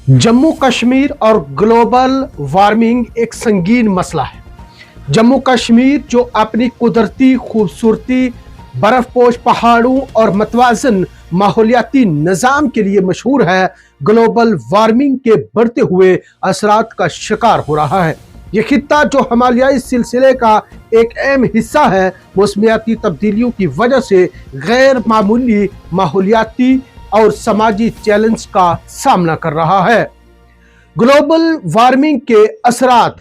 जम्मू कश्मीर और global warming एक संगीन मसला है। जम्मू कश्मीर जो अपनी कुदरती खूबसूरती, बर्फपोश पहाड़ों और मतवाजन माहौलियाती निज़ाम के लिए मशहूर है, ग्लोबल वार्मिंग के बढ़ते हुए असरात का शिकार हो रहा है। ये खित्ता जो हिमालयाई सिलसिले का एक अहम हिस्सा है, मौसमियाती तब्दीलियों की वजह से गैर मामूली माहौलियाती और समाजी चैलेंज का सामना कर रहा है। ग्लोबल वार्मिंग के असरात,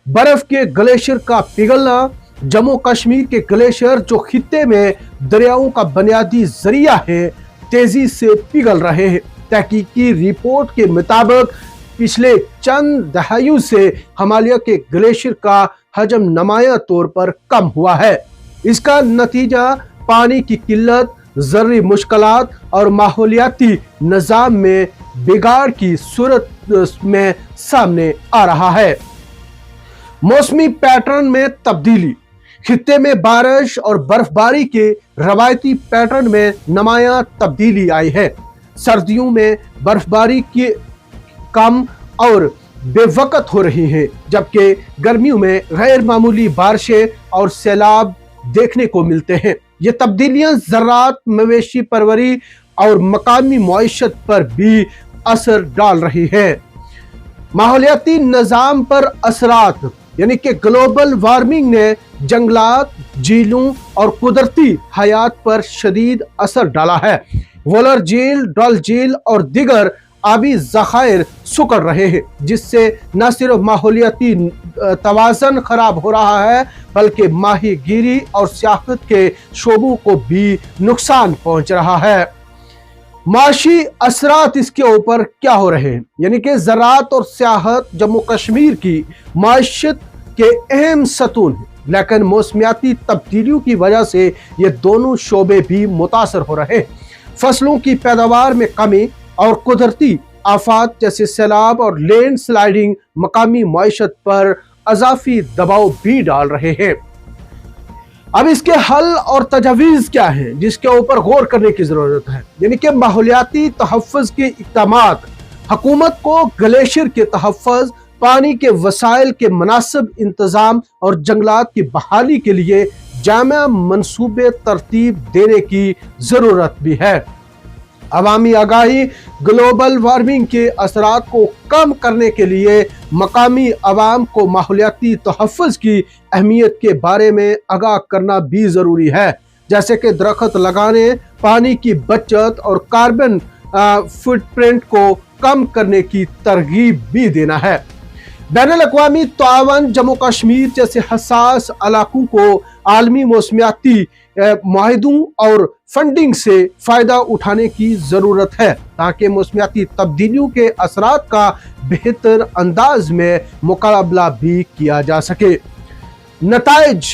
बर्फ के ग्लेशियर का पिघलना, जम्मू कश्मीर के ग्लेशियर जो खित्ते में दरियाओं का बुनियादी जरिया है, तेजी से पिघल रहे हैं। तहकीकी रिपोर्ट के मुताबिक पिछले चंद दहाइयों से हिमालय के ग्लेशियर का हजम नुमायां तौर पर कम हुआ है। इसका नतीजा पानी की किल्लत, ज़रूरी मुश्किलात और माहौलियाती निज़ाम में बिगाड़ की सूरत में सामने आ रहा है। मौसमी पैटर्न में तब्दीली, खित्ते में बारिश और बर्फबारी के रवायती पैटर्न में नुमायां तब्दीली आई है। सर्दियों में बर्फबारी की कम और बेवकत हो रही है, जबकि गर्मियों में गैर मामूली बारिशें और सैलाब देखने को मिलते हैं। ये तब्दीलियां ज़राअत, मवेशी परवरी और मकामी मईशत पर भी असर डाल रही है। माहौलियाती निज़ाम पर असरात, यानी कि ग्लोबल वार्मिंग ने जंगलात, झीलों और कुदरती हयात पर शदीद असर डाला है। वोलर झील, डल झील और दिगर आबी ज़खायर सुकड़ रहे हैं, जिससे न सिर्फ माहौलियाती तवाज़न खराब हो रहा है, बल्कि माहीगीरी और सियाहत के शोबों को भी नुकसान पहुंच रहा है। माशी असरात इसके ऊपर क्या हो रहे हैं, यानी कि ज़राअत और सियाहत जम्मू कश्मीर की माशियत के अहम सतून हैं, लेकिन मौसमियाती तब्दीलियों की वजह से ये दोनों शोबे भी मुतासर हो रहे हैं। फसलों की पैदावार में कमी और कुदरती आफात जैसे सैलाब और लैंड स्लाइडिंग मकामी मईशत पर अजाफी दबाव भी डाल रहे हैं। अब इसके हल और तजवीज़ क्या हैं, जिसके ऊपर गौर करने की जरूरत है। यानी कि माहौलियाती तहफ़्फ़ुज़ के इक़दामात, हुकूमत को ग्लेशियर के तहफ़्फ़ुज़, पानी के वसाइल के मुनासिब इंतज़ाम और जंगलात की बहाली के लिए जामिया मंसूबे तरतीब देने की ज़रूरत भी है। अवामी आगाही, ग्लोबल वार्मिंग के असरात को कम करने के लिए मकामी अवाम को माहौलियाती तहफ़्फ़ुज़ की अहमियत के बारे में आगाह करना भी ज़रूरी है, जैसे कि दरख्त लगाने, पानी की बचत और कार्बन फुटप्रिंट को कम करने की तरगीब भी देना है। बैनुल-अक़वामी ताअवुन जम्मू कश्मीर जैसे हसास इलाकों को आलमी मौसमियाती मुआहदों और फंडिंग से फ़ायदा उठाने की ज़रूरत है, ताकि मौसमियाती तब्दीलियों के असरात का बेहतर अंदाज में मुकाबला भी किया जा सके। नताइज,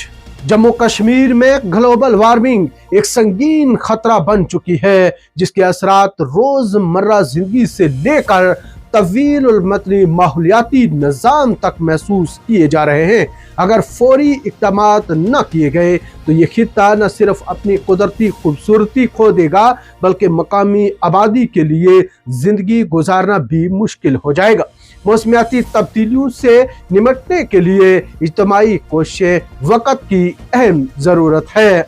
जम्मू कश्मीर में ग्लोबल वार्मिंग एक संगीन खतरा बन चुकी है, जिसके असरात रोज़मर्रा ज़िंदगी से लेकर तवील मदनी माहौलियाती निज़ाम तक महसूस किए जा रहे हैं। अगर फौरी इक़दामात न किए गए तो ये खित्ता न सिर्फ अपनी कुदरती खूबसूरती खो देगा, बल्कि मकामी आबादी के लिए ज़िंदगी गुजारना भी मुश्किल हो जाएगा। मौसमियाती तब्दीलियों से निपटने के लिए इज्तिमाई कोशिशें वक़्त की अहम ज़रूरत है।